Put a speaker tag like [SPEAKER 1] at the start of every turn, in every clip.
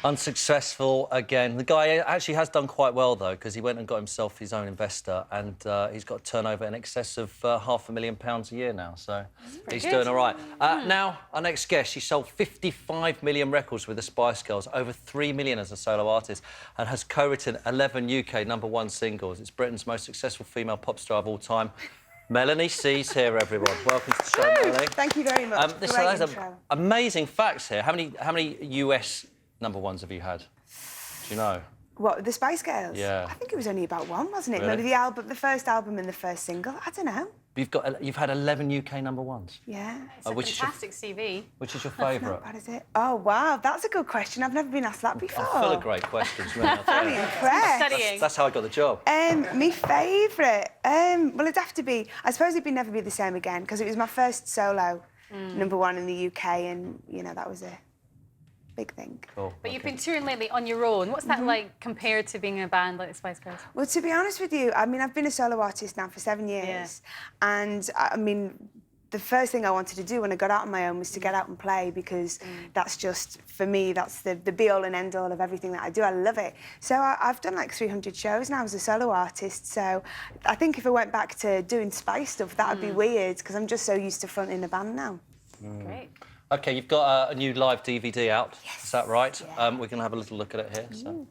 [SPEAKER 1] Unsuccessful again. The guy actually has done quite well, though, because he went and got himself his own investor, and he's got a turnover in excess of £500,000 a year now, so he's doing all right. Now, our next guest, she sold 55 million records with the Spice Girls, over 3 million as a solo artist, and has co-written 11 UK #1 singles. It's Britain's most successful female pop star of all time. Melanie C's here, everyone. Welcome to the show, Melanie.
[SPEAKER 2] Thank you very much.
[SPEAKER 1] There's amazing facts here. How many US #1s have you had? Do you know?
[SPEAKER 2] What, the Spice Girls?
[SPEAKER 1] Yeah.
[SPEAKER 2] I think it was only about one, wasn't it?
[SPEAKER 1] Really?
[SPEAKER 2] Maybe the first album and the first single. I don't know.
[SPEAKER 1] You've had 11 UK #1s.
[SPEAKER 2] Yeah.
[SPEAKER 3] It's a fantastic CV.
[SPEAKER 1] Which is your favourite?
[SPEAKER 2] What is it? Oh, wow, that's a good question. I've never been asked that before.
[SPEAKER 1] I'm full of great questions, really. I'll tell you.
[SPEAKER 2] I'm impressed.
[SPEAKER 1] That's how I got the job.
[SPEAKER 2] My favourite? Well, it'd have to be... I suppose it'd never be the same again, because it was my first solo #1 in the UK, and, you know, that was a big thing.
[SPEAKER 1] Cool.
[SPEAKER 3] But you've been touring lately on your own. What's that like compared to being in a band like the Spice Girls?
[SPEAKER 2] Well, to be honest with you, I mean, I've been a solo artist now for 7 years. And, I mean, the first thing I wanted to do when I got out on my own was to get out and play, because that's just, for me, that's the be-all and end-all of everything that I do. I love it. So I've done like 300 shows now as a solo artist. So I think if I went back to doing Spice stuff, that would be weird, because I'm just so used to fronting a band now.
[SPEAKER 3] Great.
[SPEAKER 1] OK, you've got a new live DVD out.
[SPEAKER 2] Yes.
[SPEAKER 1] Is that right?
[SPEAKER 2] Yeah.
[SPEAKER 1] We're going to have a little look at it here. So.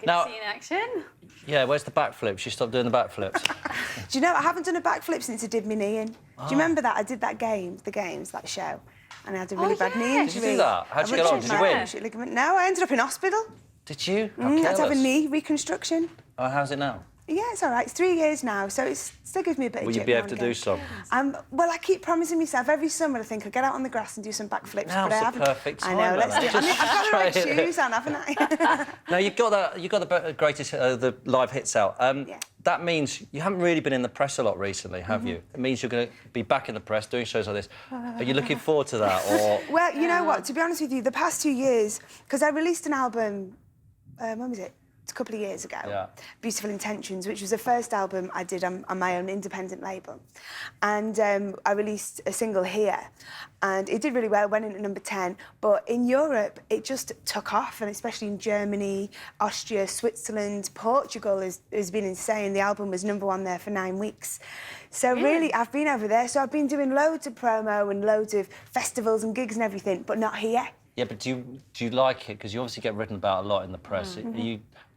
[SPEAKER 3] Good
[SPEAKER 1] Now,
[SPEAKER 3] to see you in action.
[SPEAKER 1] Yeah, where's the backflips? She stopped doing the backflips.
[SPEAKER 2] Do you know, I haven't done a backflip since I did my knee in. Do you remember that? I did that that show, and I had a really bad knee injury.
[SPEAKER 1] Did you do that? How'd you get on? Did you win?
[SPEAKER 2] No, I ended up in hospital.
[SPEAKER 1] Did you?
[SPEAKER 2] I had to have a knee reconstruction.
[SPEAKER 1] Oh, how's it now?
[SPEAKER 2] Yeah, it's all right. It's 3 years now, so it still gives me a bit of
[SPEAKER 1] Will you be able to do some?
[SPEAKER 2] Well, I keep promising myself every summer, I think I'll get out on the grass and do some backflips, but I haven't.
[SPEAKER 1] Now's the perfect time.
[SPEAKER 2] I know, let's do it. I've got the right shoes on, haven't I?
[SPEAKER 1] Now, you've got the greatest, the live hits out. That means you haven't really been in the press a lot recently, have you? It means you're going to be back in the press doing shows like this. Are you looking forward to that, or...?
[SPEAKER 2] Well, you know what, to be honest with you, the past 2 years, because I released an album, when was it? A couple of years ago, Beautiful Intentions, which was the first album I did on my own independent label. And I released a single here, and it did really well, went in at #10, but in Europe, it just took off, and especially in Germany, Austria, Switzerland, Portugal has been insane. The album was #1 there for 9 weeks. So really, I've been over there, so I've been doing loads of promo and loads of festivals and gigs and everything, but not here.
[SPEAKER 1] Yeah, but do you like it? Because you obviously get written about a lot in the press.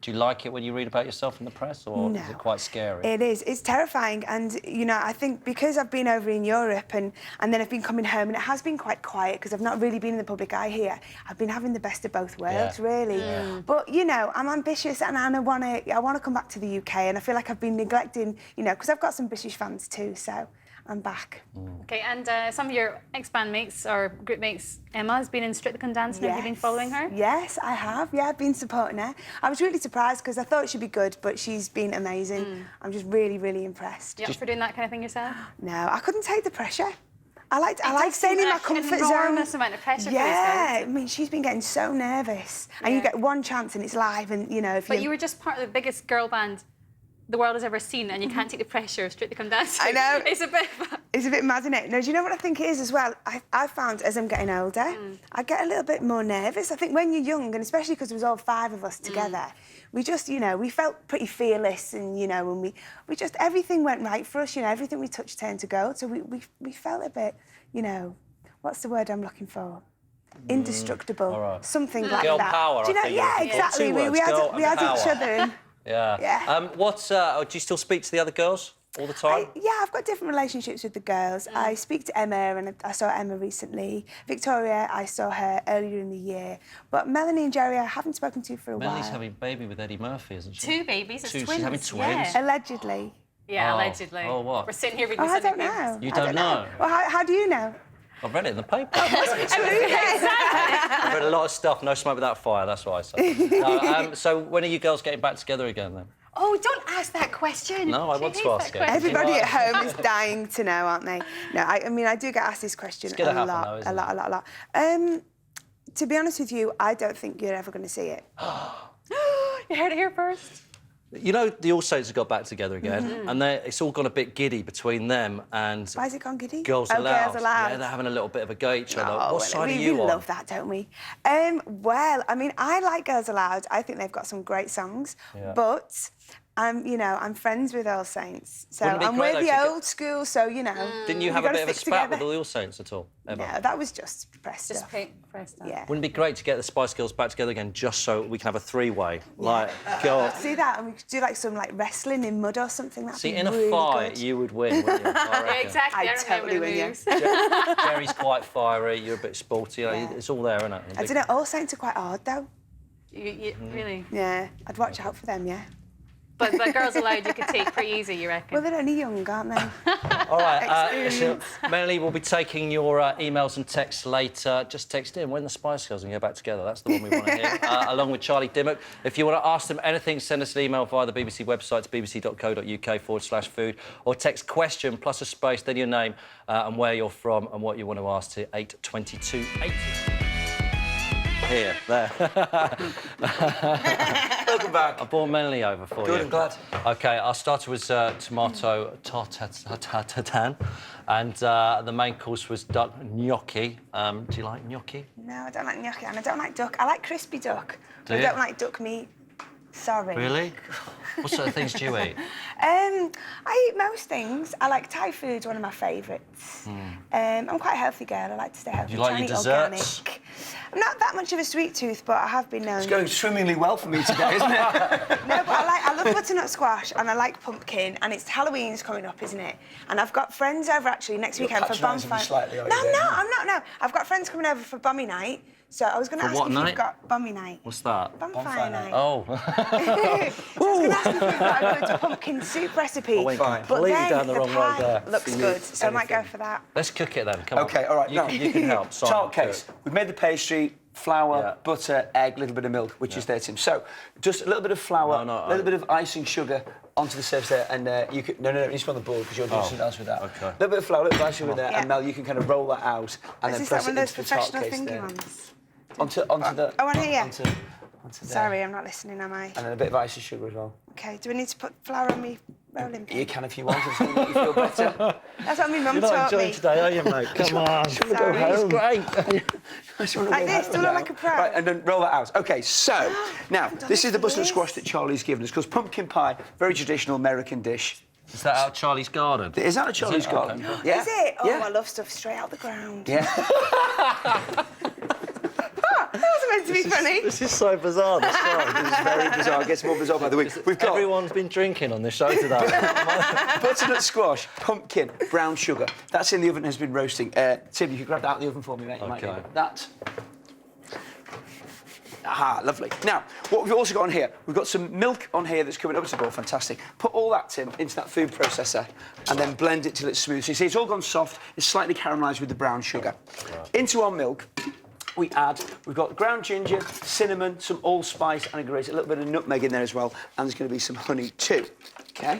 [SPEAKER 1] Do you like it when you read about yourself in the press, or is it quite scary?
[SPEAKER 2] It is. It's terrifying, and you know, I think because I've been over in Europe and then I've been coming home, and it has been quite quiet because I've not really been in the public eye here. I've been having the best of both worlds, really. But you know, I'm ambitious, and I want to come back to the UK, and I feel like I've been neglecting, you know, because I've got some British fans too, so I'm back.
[SPEAKER 3] OK, and some of your ex-bandmates or group mates, Emma, has been in Strictly Come Dancing. Have you been following her?
[SPEAKER 2] Yes, I have. Yeah, I've been supporting her. I was really surprised because I thought she'd be good, but she's been amazing. I'm just really, really impressed.
[SPEAKER 3] You up for doing that kind of thing yourself?
[SPEAKER 2] No, I couldn't take the pressure. I like staying in my comfort zone.
[SPEAKER 3] Enormous amount of pressure for these
[SPEAKER 2] Yeah,
[SPEAKER 3] guys.
[SPEAKER 2] I mean, she's been getting so nervous. And you get one chance and it's live, and, you know, if
[SPEAKER 3] But you were just part of the biggest girl band the world has ever seen, and you can't take the pressure of Strictly Come Dancing.
[SPEAKER 2] I know.
[SPEAKER 3] It's a bit
[SPEAKER 2] mad, isn't it? No, do you know what I think it is as well? I found as I'm getting older, I get a little bit more nervous. I think when you're young, and especially because there was all 5 of us together, we just, you know, we felt pretty fearless, and, you know, and we just, everything went right for us, you know, everything we touched turned to gold. So we felt a bit, you know, what's the word I'm looking for? Indestructible, something like
[SPEAKER 1] Girl
[SPEAKER 2] that.
[SPEAKER 1] power,
[SPEAKER 2] do you know?
[SPEAKER 1] I think.
[SPEAKER 2] Yeah, exactly. We had each other. And,
[SPEAKER 1] yeah. Do you still speak to the other girls all the time?
[SPEAKER 2] I've got different relationships with the girls. I speak to Emma, and I saw Emma recently. Victoria, I saw her earlier in the year. But Melanie and Jerry, I haven't spoken to for a while.
[SPEAKER 1] Melanie's having a baby with Eddie Murphy, isn't she?
[SPEAKER 3] 2 babies, it's twins.
[SPEAKER 1] She's having twins?
[SPEAKER 3] Yeah.
[SPEAKER 2] Allegedly.
[SPEAKER 3] Yeah, allegedly.
[SPEAKER 1] Oh, what?
[SPEAKER 3] We're sitting here reading
[SPEAKER 2] I don't know.
[SPEAKER 1] You don't know?
[SPEAKER 2] Well, how do you know?
[SPEAKER 1] I've read it in the paper.
[SPEAKER 2] True, yeah.
[SPEAKER 1] I've read a lot of stuff. No smoke without fire. That's what I say. No, so when are you girls getting back together again then?
[SPEAKER 3] Oh, don't ask that question.
[SPEAKER 1] No, I want to ask it.
[SPEAKER 2] Everybody at home is dying to know, aren't they? No, I mean, I do get asked this question a lot. To be honest with you, I don't think you're ever going to see it.
[SPEAKER 3] You heard it here first.
[SPEAKER 1] You know, the All Saints have got back together again, and it's all gone a bit giddy between them and...
[SPEAKER 2] Why has it gone giddy?
[SPEAKER 1] Girls Aloud.
[SPEAKER 2] Girls Aloud.
[SPEAKER 1] Yeah, they're having a little bit of a go at each other.
[SPEAKER 2] Oh,
[SPEAKER 1] What side are you on?
[SPEAKER 2] We love that, don't we? Well, I mean, I like Girls Aloud. I think they've got some great songs, but... I'm friends with All Saints, so I'm with the old school. So
[SPEAKER 1] Didn't you have a bit of a spat with the All Saints at all? Ever?
[SPEAKER 2] No, that was just press stuff.
[SPEAKER 3] Press stuff.
[SPEAKER 2] Yeah.
[SPEAKER 1] Wouldn't it be great to get the Spice Girls back together again, just so we can have a three-way? Like, God.
[SPEAKER 2] See that, and we could do like some wrestling in mud or something. That'd
[SPEAKER 1] See,
[SPEAKER 2] be
[SPEAKER 1] in a
[SPEAKER 2] really
[SPEAKER 1] fight,
[SPEAKER 2] good.
[SPEAKER 1] you would win, wouldn't you?
[SPEAKER 3] Yeah, exactly.
[SPEAKER 2] I'd totally win,
[SPEAKER 1] Jerry's quite fiery. You're a bit sporty. It's all there, isn't it?
[SPEAKER 2] I don't know. All Saints are quite hard though.
[SPEAKER 3] Really?
[SPEAKER 2] Yeah, I'd watch out for them. Yeah.
[SPEAKER 3] But Girls Aloud you could take pretty easy, you reckon?
[SPEAKER 2] Well, they're only young, aren't they?
[SPEAKER 1] All right, so Melanie will be taking your emails and texts later. Just text in when the Spice Girls and go back together. That's the one we want to hear, along with Charlie Dimmock. If you want to ask them anything, send us an email via the BBC website, bbc.co.uk/food, or text question plus a space, then your name and where you're from and what you want to ask to 82280. Here, there.
[SPEAKER 4] Welcome back.
[SPEAKER 1] I brought Melanie over for you.
[SPEAKER 4] Good, I'm glad.
[SPEAKER 1] OK, our starter was tomato tartare, and the main course was duck gnocchi. Do you like gnocchi?
[SPEAKER 2] No, I don't like gnocchi, and I don't like duck. I like crispy duck.
[SPEAKER 1] Do
[SPEAKER 2] I
[SPEAKER 1] you?
[SPEAKER 2] don't like duck meat. Sorry.
[SPEAKER 1] Really? What sort of things do you eat?
[SPEAKER 2] I eat most things. I like Thai food's one of my favourites. I'm quite a healthy girl. I like to stay healthy.
[SPEAKER 1] Do you like your desserts?
[SPEAKER 2] Organic. I'm not that much of a sweet tooth, but I have been known.
[SPEAKER 4] It's going swimmingly well for me today, isn't it?
[SPEAKER 2] No, but I love butternut squash and I like pumpkin, and it's Halloween's coming up, isn't it? And I've got friends over actually next weekend for
[SPEAKER 4] patronising me
[SPEAKER 2] bonfire.
[SPEAKER 4] slightly, are
[SPEAKER 2] No,
[SPEAKER 4] you
[SPEAKER 2] I'm
[SPEAKER 4] there?
[SPEAKER 2] not. I'm not. No, I've got friends coming over for Bummy Night. So I was going to ask
[SPEAKER 1] what
[SPEAKER 2] if
[SPEAKER 1] night?
[SPEAKER 2] you've got Bummy Night.
[SPEAKER 1] What's that?
[SPEAKER 2] Bonfire night.
[SPEAKER 1] Oh.
[SPEAKER 2] So I was going to ask if you've got a good pumpkin soup recipe.
[SPEAKER 1] I went
[SPEAKER 2] but
[SPEAKER 1] completely
[SPEAKER 2] then
[SPEAKER 1] down the wrong road
[SPEAKER 2] pie
[SPEAKER 1] there.
[SPEAKER 2] looks
[SPEAKER 4] For you,
[SPEAKER 2] good, so I might go
[SPEAKER 4] anything.
[SPEAKER 2] for that.
[SPEAKER 1] Let's cook it then. Come on.
[SPEAKER 4] OK, all right.
[SPEAKER 1] You can help. Simon,
[SPEAKER 4] Tart
[SPEAKER 1] cook.
[SPEAKER 4] case. We've made the pastry, flour,
[SPEAKER 1] Yeah.
[SPEAKER 4] butter, egg, a little bit of milk, which is there, Tim. So, just a little bit of flour, a little bit of icing sugar onto the surface there, and you could... No, it needs to be on the board, because you're doing something else with that.
[SPEAKER 1] OK.
[SPEAKER 4] A little bit of flour, a little bit of icing sugar in there,
[SPEAKER 2] Yeah.
[SPEAKER 4] and Mel, you can kind of roll that out and
[SPEAKER 2] Is
[SPEAKER 4] then
[SPEAKER 2] this
[SPEAKER 4] press
[SPEAKER 2] like
[SPEAKER 4] it
[SPEAKER 2] one of those
[SPEAKER 4] into the tart
[SPEAKER 2] professional
[SPEAKER 4] case
[SPEAKER 2] finger
[SPEAKER 4] there.
[SPEAKER 2] ones?
[SPEAKER 4] Onto the...
[SPEAKER 2] Oh, on here?
[SPEAKER 4] Onto there.
[SPEAKER 2] Sorry, I'm not listening, am I?
[SPEAKER 4] And then a bit of icing sugar as well.
[SPEAKER 2] OK, do we need to put flour on me rolling pin?
[SPEAKER 4] You can if you want, it's going to make you feel better.
[SPEAKER 2] That's what my mum
[SPEAKER 1] You're not
[SPEAKER 2] taught
[SPEAKER 1] enjoying
[SPEAKER 2] me.
[SPEAKER 1] today, are you, mate? Come on.
[SPEAKER 2] Sorry.
[SPEAKER 1] It's great.
[SPEAKER 2] Like this, do I look like a pro?
[SPEAKER 4] Right, and then roll that out. OK, so, now, this is the butternut
[SPEAKER 2] this.
[SPEAKER 4] squash that Charlie's given us, because pumpkin pie, very traditional American dish.
[SPEAKER 1] Is that out Charlie's garden?
[SPEAKER 4] Is that a Charlie's garden?
[SPEAKER 1] Okay.
[SPEAKER 4] Yeah.
[SPEAKER 2] Is it? Oh,
[SPEAKER 4] Yeah.
[SPEAKER 2] I love stuff straight out the ground.
[SPEAKER 4] Yeah.
[SPEAKER 2] That wasn't meant to be funny.
[SPEAKER 1] This is so bizarre, this show.
[SPEAKER 4] This is very bizarre. It gets more bizarre by the week. We've got
[SPEAKER 1] Everyone's been drinking on this show today.
[SPEAKER 4] butternut squash, pumpkin, brown sugar. That's in the oven, has been roasting. Tim, you can grab that out of the oven for me, mate. You might
[SPEAKER 1] Okay.
[SPEAKER 4] need that. Aha, lovely. Now, what we've also got on here, we've got some milk on here that's coming up to the bowl. Fantastic. Put all that, Tim, into that food processor and then blend it till it's smooth. So you see, it's all gone soft. It's slightly caramelised with the brown sugar. Into our milk, we've got ground ginger, cinnamon, some allspice, and a little bit of nutmeg in there as well. And there's going to be some honey too. OK?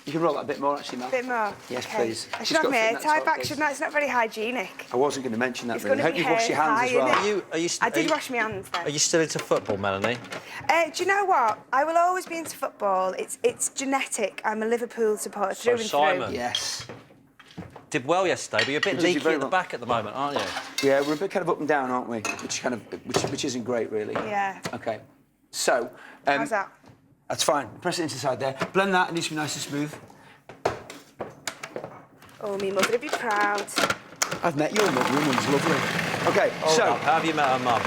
[SPEAKER 4] You can roll that a bit more, actually, Mel.
[SPEAKER 2] A bit more?
[SPEAKER 4] Yes,
[SPEAKER 2] Okay.
[SPEAKER 4] please.
[SPEAKER 2] I
[SPEAKER 4] Just
[SPEAKER 2] should have
[SPEAKER 4] got
[SPEAKER 2] my
[SPEAKER 4] to fit
[SPEAKER 2] hair
[SPEAKER 4] in that
[SPEAKER 2] tied
[SPEAKER 4] top
[SPEAKER 2] back,
[SPEAKER 4] case.
[SPEAKER 2] shouldn't I? It's not very hygienic.
[SPEAKER 4] I wasn't going to mention that,
[SPEAKER 2] It's
[SPEAKER 4] really. I
[SPEAKER 2] gonna
[SPEAKER 4] hope
[SPEAKER 2] be
[SPEAKER 4] you've washed your
[SPEAKER 2] hair
[SPEAKER 4] hands as
[SPEAKER 2] high,
[SPEAKER 4] well.
[SPEAKER 2] innit? I did wash my hands, though.
[SPEAKER 1] Are you still into football, Melanie?
[SPEAKER 2] Do you know what? I will always be into football. It's genetic. I'm a Liverpool supporter through and
[SPEAKER 1] Simon.
[SPEAKER 2] through.
[SPEAKER 4] Yes.
[SPEAKER 1] Did well yesterday, but you're a bit
[SPEAKER 4] Did you
[SPEAKER 1] leaky
[SPEAKER 4] very
[SPEAKER 1] at the
[SPEAKER 4] well.
[SPEAKER 1] back at the moment, aren't you?
[SPEAKER 4] Yeah, we're a bit kind of up and down, aren't we? Which isn't great, really.
[SPEAKER 2] Yeah.
[SPEAKER 4] OK. So...
[SPEAKER 2] How's that?
[SPEAKER 4] That's fine. Press it into the side there. Blend that. It needs to be nice and smooth.
[SPEAKER 2] Oh, me mother would be proud.
[SPEAKER 4] I've met your mum. Your mum's lovely. OK,
[SPEAKER 1] Hold
[SPEAKER 4] so...
[SPEAKER 1] up. How have you met her mum?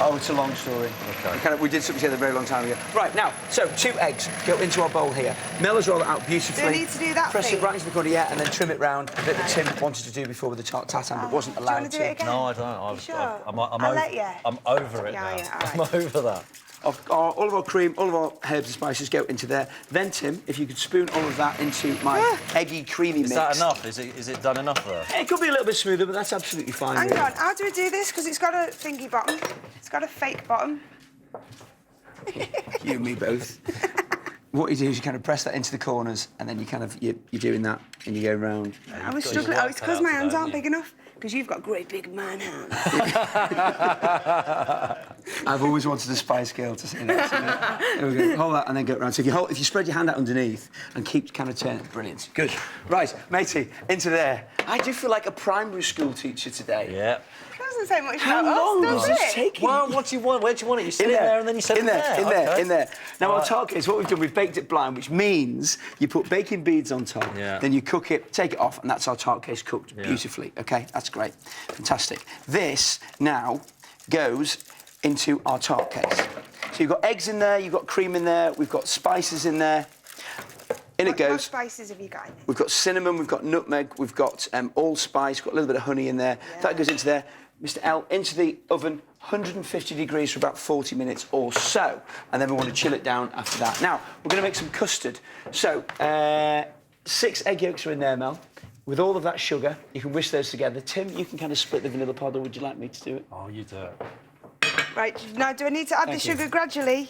[SPEAKER 4] Oh, it's a long story.
[SPEAKER 1] OK.
[SPEAKER 4] We did something together a very long time ago. Right, now, so 2 eggs go into our bowl here. Mel has rolled it out beautifully.
[SPEAKER 2] Do I need to do that
[SPEAKER 4] Press
[SPEAKER 2] thing?
[SPEAKER 4] it right into the corner, yeah, and then trim it round. A bit that Tim wanted to do before with the tatin, but wasn't
[SPEAKER 2] Do you
[SPEAKER 4] allowed
[SPEAKER 2] want to do it again?
[SPEAKER 1] No, I don't.
[SPEAKER 2] Sure.
[SPEAKER 1] I'm
[SPEAKER 2] I'll let you.
[SPEAKER 1] I'm over it
[SPEAKER 2] Yeah,
[SPEAKER 1] now.
[SPEAKER 2] yeah, all
[SPEAKER 1] I'm
[SPEAKER 2] right.
[SPEAKER 1] over that.
[SPEAKER 4] all of our cream, all of our herbs and spices go into there. Then, Tim, if you could spoon all of that into my eggy, creamy mix.
[SPEAKER 1] Is that enough? Is it done enough there?
[SPEAKER 4] It could be a little bit smoother, but that's absolutely fine.
[SPEAKER 2] Hang
[SPEAKER 4] really.
[SPEAKER 2] on, how do we do this? Because it's got a thingy bottom. It's got a fake bottom.
[SPEAKER 4] You and me both. What you do is you kind of press that into the corners, and then you're doing that, and you go round.
[SPEAKER 2] I was struggling. Oh, it's because my hands aren't big enough. Because you've got great big man hands.
[SPEAKER 4] I've always wanted a Spice Girl to say that. There we go. Hold that and then go around. So if you spread your hand out underneath and keep kind of turning, brilliant. Good. Right, matey, into there. I do feel like a primary school teacher today.
[SPEAKER 1] Yeah.
[SPEAKER 2] It doesn't say much
[SPEAKER 4] How
[SPEAKER 2] about
[SPEAKER 4] long
[SPEAKER 2] us,
[SPEAKER 4] does
[SPEAKER 2] does
[SPEAKER 4] this
[SPEAKER 2] it?
[SPEAKER 4] take you?
[SPEAKER 1] Well, what do you want? Where do you want it? You sit in there and then you set
[SPEAKER 4] in
[SPEAKER 1] it there.
[SPEAKER 4] In there. Now, our tart cake, what we've done, we've baked it blind, which means you put baking beads on top, then you cook it, take it off, and that's our tart cake cooked beautifully. OK, that's great. Fantastic. This now goes into our tart case. So you've got eggs in there, you've got cream in there, we've got spices in there. In it goes.
[SPEAKER 2] What spices have you got in it?
[SPEAKER 4] We've got cinnamon, we've got nutmeg, we've got allspice, got a little bit of honey in there.
[SPEAKER 2] Yeah.
[SPEAKER 4] That goes into there. Mr. L, into the oven, 150 degrees for about 40 minutes or so. And then we want to chill it down after that. Now, we're going to make some custard. So, 6 egg yolks are in there, Mel. With all of that sugar, you can whisk those together. Tim, you can kind of split the vanilla pod, or would you like me to do it?
[SPEAKER 1] Oh, you do it.
[SPEAKER 2] Right, now do I need to add the sugar gradually?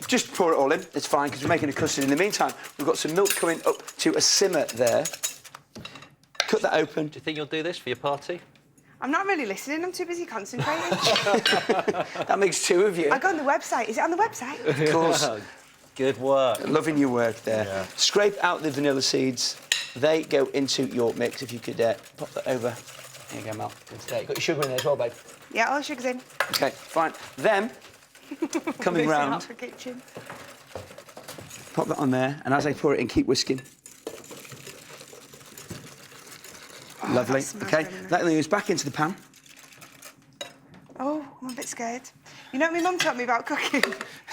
[SPEAKER 4] Just pour it all in, it's fine, because we're making a custard. In the meantime, we've got some milk coming up to a simmer there. Cut that open.
[SPEAKER 1] Do you think you'll do this for your party?
[SPEAKER 2] I'm not really listening, I'm too busy concentrating.
[SPEAKER 4] That makes 2 of you.
[SPEAKER 2] I go on the website. Is it on the website?
[SPEAKER 4] Of course.
[SPEAKER 1] Good work.
[SPEAKER 4] Loving your work there.
[SPEAKER 1] Yeah.
[SPEAKER 4] Scrape out the vanilla seeds. They go into your mix. If you could pop that over. There you go, Mel. Good today. Got your sugar in there as well, babe.
[SPEAKER 2] Yeah, all the sugar's in.
[SPEAKER 4] OK, fine. Then, coming round,
[SPEAKER 2] For kitchen.
[SPEAKER 4] pop that on there, and as I pour it in, keep whisking. Lovely.
[SPEAKER 2] that smells
[SPEAKER 4] OK,
[SPEAKER 2] really nice.
[SPEAKER 4] that then goes back into the pan.
[SPEAKER 2] Oh, I'm a bit scared. You know what my mum taught me about cooking?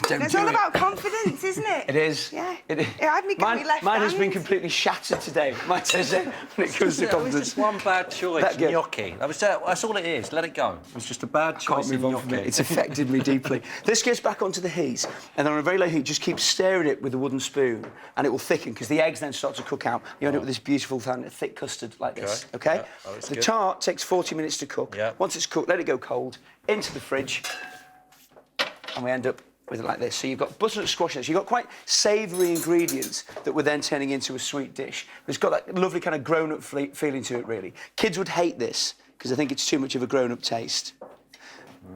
[SPEAKER 4] Don't
[SPEAKER 2] It's
[SPEAKER 4] do
[SPEAKER 2] all
[SPEAKER 4] it.
[SPEAKER 2] about confidence, isn't it?
[SPEAKER 4] It is.
[SPEAKER 2] Yeah.
[SPEAKER 4] It is.
[SPEAKER 2] It had me give me left
[SPEAKER 4] mine has been
[SPEAKER 2] hand.
[SPEAKER 4] completely shattered today, might I say, when it comes to
[SPEAKER 1] That was
[SPEAKER 4] confidence.
[SPEAKER 1] just one bad choice.
[SPEAKER 4] That good.
[SPEAKER 1] Gnocchi. That's all it is. Let it go. It was just a bad choice.
[SPEAKER 4] Can't move on from it. It's affected me deeply. This goes back onto the heat, and then on a very low heat, just keep stirring it with a wooden spoon, and it will thicken, because the eggs then start to cook out. You end up with this beautiful, thick custard like this, OK?
[SPEAKER 1] Yeah. Oh, it's
[SPEAKER 4] the
[SPEAKER 1] good.
[SPEAKER 4] tart takes 40 minutes to cook.
[SPEAKER 1] Yeah.
[SPEAKER 4] Once it's cooked, let it go cold, into the fridge, and we end up with it like this. So you've got butternut squash in it. So you've got quite savoury ingredients that we're then turning into a sweet dish. It's got that lovely kind of grown-up feeling to it, really. Kids would hate this, because I think it's too much of a grown-up taste.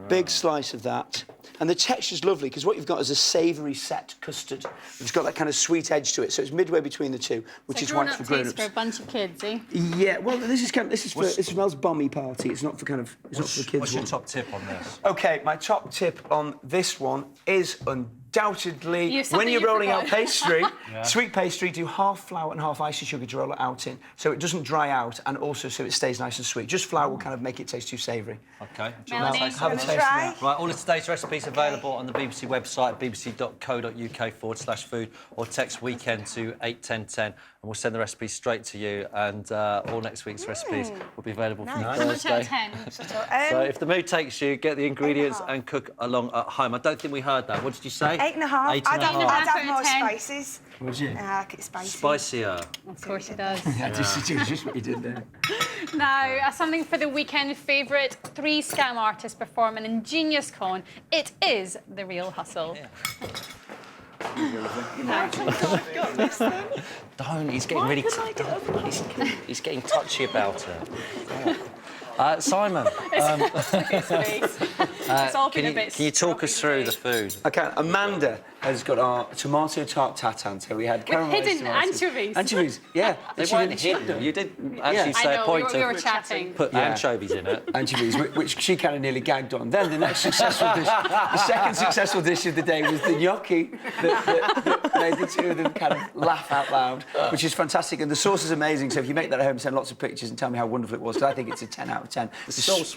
[SPEAKER 4] Big slice of that. And the texture's lovely, because what you've got is a savoury set custard. It's got that kind of sweet edge to it, so it's midway between the two, which is right for grown-ups.
[SPEAKER 3] for a bunch of kids, eh?
[SPEAKER 4] Yeah, well, this is for it smells bomby party. It's not for not for the kids.
[SPEAKER 1] What's your
[SPEAKER 4] one.
[SPEAKER 1] top tip on this?
[SPEAKER 4] OK, my top tip on this one is undoubtedly
[SPEAKER 3] Something
[SPEAKER 4] when you're
[SPEAKER 3] you
[SPEAKER 4] rolling out
[SPEAKER 3] forgot.
[SPEAKER 4] pastry, sweet pastry, do half flour and half icy sugar to roll it out in, so it doesn't dry out, and also so it stays nice and sweet. Just flour will kind of make it taste too savoury.
[SPEAKER 1] OK.
[SPEAKER 3] Melanie,
[SPEAKER 4] Have a taste of
[SPEAKER 2] try?
[SPEAKER 4] that.
[SPEAKER 1] Right, all of today's recipes available on the BBC website, bbc.co.uk/food, or text weekend to 81010, and we'll send the recipes straight to you. And all next week's recipes will be available from
[SPEAKER 3] How much out
[SPEAKER 1] Thursday.
[SPEAKER 3] of 10?
[SPEAKER 1] So if the mood takes you, get the ingredients
[SPEAKER 2] 8.5.
[SPEAKER 1] and cook along at home. I don't think we heard that. What did you say?
[SPEAKER 2] 8.5.
[SPEAKER 1] 8.5.
[SPEAKER 2] I'd
[SPEAKER 3] half
[SPEAKER 2] add
[SPEAKER 3] out
[SPEAKER 2] more
[SPEAKER 3] of 10.
[SPEAKER 2] spices.
[SPEAKER 4] Would you?
[SPEAKER 2] I like it spicy.
[SPEAKER 1] Spicier.
[SPEAKER 3] Of course he does.
[SPEAKER 4] Yeah, just what you did there.
[SPEAKER 3] Now, something for the weekend favourite. 3 scam artists perform an ingenious con. It is The Real Hustle.
[SPEAKER 1] Don't. He's getting really. He's getting touchy about it. Simon,
[SPEAKER 3] It's all been a bit
[SPEAKER 1] can you talk us through the food?
[SPEAKER 4] Okay, Amanda has got our tomato tart tatin. So we had caramelised
[SPEAKER 3] hidden
[SPEAKER 4] tomatoes.
[SPEAKER 3] anchovies.
[SPEAKER 4] Anchovies, yeah.
[SPEAKER 1] They
[SPEAKER 4] She
[SPEAKER 1] weren't
[SPEAKER 4] didn't-
[SPEAKER 1] hidden. You did actually
[SPEAKER 4] Yeah.
[SPEAKER 1] say
[SPEAKER 3] I
[SPEAKER 1] a
[SPEAKER 3] know,
[SPEAKER 1] point
[SPEAKER 3] we
[SPEAKER 1] of
[SPEAKER 3] were chatting.
[SPEAKER 1] put
[SPEAKER 4] Yeah.
[SPEAKER 1] anchovies in it.
[SPEAKER 4] Anchovies, which she kind of nearly gagged on. Then the next successful dish, the second successful dish of the day was the gnocchi that made the two of them kind of laugh out loud, which is fantastic. And the sauce is amazing. So if you make that at home, send lots of pictures and tell me how wonderful it was, because I think it's a 10 out of 10.
[SPEAKER 1] The sauce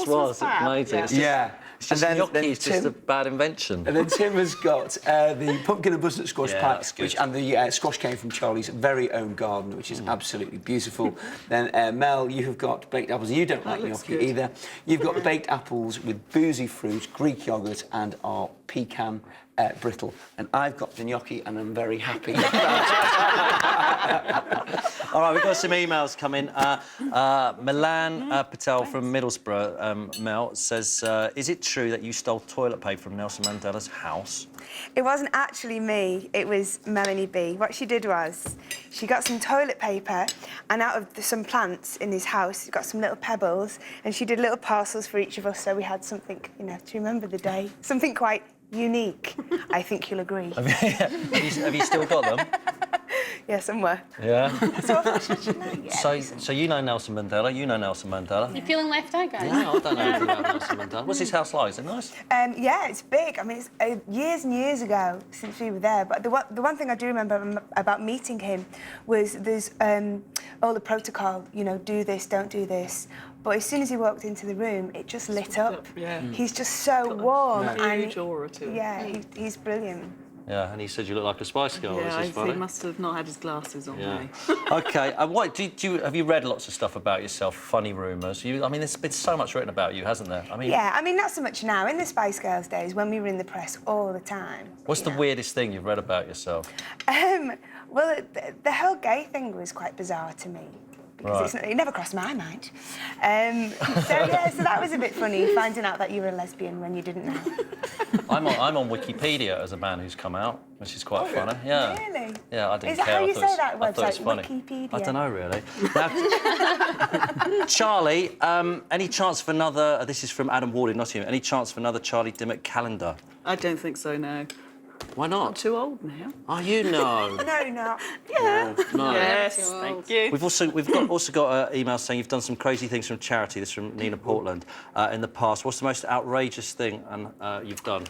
[SPEAKER 1] was amazing. It's just,
[SPEAKER 4] Yeah.
[SPEAKER 1] it's just gnocchi is just a bad invention.
[SPEAKER 4] And then Tim has got the pumpkin and butternut squash
[SPEAKER 1] Yeah,
[SPEAKER 4] pie,
[SPEAKER 1] that's good.
[SPEAKER 4] and the squash came from Charlie's very own garden, which is absolutely beautiful. Then Mel, you have got baked apples. You don't like gnocchi either. You've got baked apples with boozy fruit, Greek yoghurt, and our pecan brittle. And I've got the gnocchi, and I'm very happy.
[SPEAKER 1] All right, we've got some emails coming. Milan Patel from Middlesbrough, Mel, says, is it true that you stole toilet paper from Nelson Mandela's house?
[SPEAKER 2] It wasn't actually me, it was Melanie B. What she did was, she got some toilet paper, and out of some plants in his house, she got some little pebbles, and she did little parcels for each of us, so we had something, you know, to remember the day. Something quite unique, I think you'll agree.
[SPEAKER 1] Have you still got them?
[SPEAKER 2] Yeah, somewhere.
[SPEAKER 1] Yeah.
[SPEAKER 2] So I should you know, yeah.
[SPEAKER 1] So you know Nelson Mandela, you know Nelson Mandela.
[SPEAKER 3] You feeling left out, guys?
[SPEAKER 1] No, I don't know anything about Nelson Mandela. What's his house like? Is it nice?
[SPEAKER 2] Yeah, it's big. I mean, it's years and years ago since we were there. But the one thing I do remember about meeting him was there's all the protocol, you know, do this, don't do this. But as soon as he walked into the room, it just lit up.
[SPEAKER 5] Yeah.
[SPEAKER 2] He's just so warm.
[SPEAKER 5] Huge aura to him.
[SPEAKER 2] Yeah, he's brilliant.
[SPEAKER 1] Yeah, and he said you look like a Spice Girl.
[SPEAKER 5] Yeah,
[SPEAKER 1] Is this funny?
[SPEAKER 5] he must have not had his glasses on.
[SPEAKER 1] Yeah.
[SPEAKER 5] Me.
[SPEAKER 1] OK, what have you read lots of stuff about yourself? Funny rumours. I mean, there's been so much written about you, hasn't there? I mean,
[SPEAKER 2] Yeah, I mean not so much now. In the Spice Girls days, when we were in the press all the time.
[SPEAKER 1] what's the weirdest thing you've read about yourself?
[SPEAKER 2] Well, the whole gay thing was quite bizarre to me. Because it never crossed my mind. So that was a bit funny, finding out that you were a lesbian when you didn't know.
[SPEAKER 1] I'm on Wikipedia as a man who's come out, which is quite funny. Yeah.
[SPEAKER 2] Really?
[SPEAKER 1] Yeah, I didn't
[SPEAKER 2] Is that
[SPEAKER 1] care.
[SPEAKER 2] how you
[SPEAKER 1] I thought
[SPEAKER 2] say
[SPEAKER 1] it's-
[SPEAKER 2] that
[SPEAKER 1] I thought it's
[SPEAKER 2] website?
[SPEAKER 1] funny.
[SPEAKER 2] Wikipedia?
[SPEAKER 1] I don't know, really. Now, Charlie, any chance for another... this is from Adam Ward in Nottingham. Any chance for another Charlie Dimmock calendar?
[SPEAKER 5] I don't think so, no.
[SPEAKER 1] Why
[SPEAKER 5] I'm
[SPEAKER 1] not?
[SPEAKER 5] too old now.
[SPEAKER 1] Oh, you know.
[SPEAKER 2] No, not.
[SPEAKER 5] Yeah.
[SPEAKER 1] No.
[SPEAKER 5] Yes,
[SPEAKER 3] Too old.
[SPEAKER 5] thank you.
[SPEAKER 1] We've also got an email saying you've done some crazy things from charity. This is from Nina Portland. In the past, what's the most outrageous thing you've done?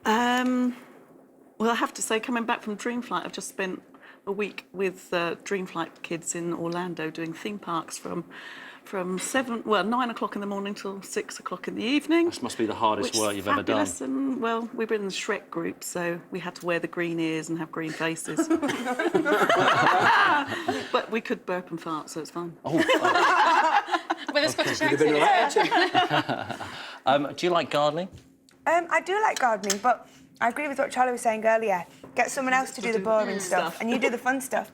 [SPEAKER 5] Well, I have to say, coming back from Dreamflight, I've just spent a week with Dreamflight kids in Orlando doing theme parks from 9 o'clock in the morning till 6 o'clock in the evening.
[SPEAKER 1] This must be the hardest
[SPEAKER 5] Which
[SPEAKER 1] work
[SPEAKER 5] is
[SPEAKER 1] you've ever done.
[SPEAKER 5] fabulous. And, well, we were in the Shrek group, so we had to wear the green ears and have green faces. But we could burp and fart, so it's fine.
[SPEAKER 3] With a Scottish accent.
[SPEAKER 1] Do you like gardening?
[SPEAKER 2] I do like gardening, but I agree with what Charlie was saying earlier. Get someone else to do the boring stuff, and you do the fun stuff.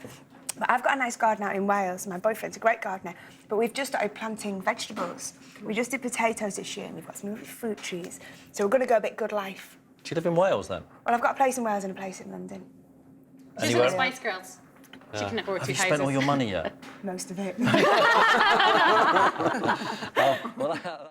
[SPEAKER 2] But I've got a nice garden out in Wales. My boyfriend's a great gardener, but we've just started planting vegetables. We just did potatoes this year, and we've got some lovely fruit trees. So we're going to go a bit good life.
[SPEAKER 1] Do you live in Wales, then?
[SPEAKER 2] Well, I've got a place in Wales and a place in London.
[SPEAKER 3] She's like the Spice Girls. She can afford
[SPEAKER 1] Have
[SPEAKER 3] two
[SPEAKER 1] you
[SPEAKER 3] houses.
[SPEAKER 1] spent all your money yet?
[SPEAKER 2] Most of it.
[SPEAKER 1] Well,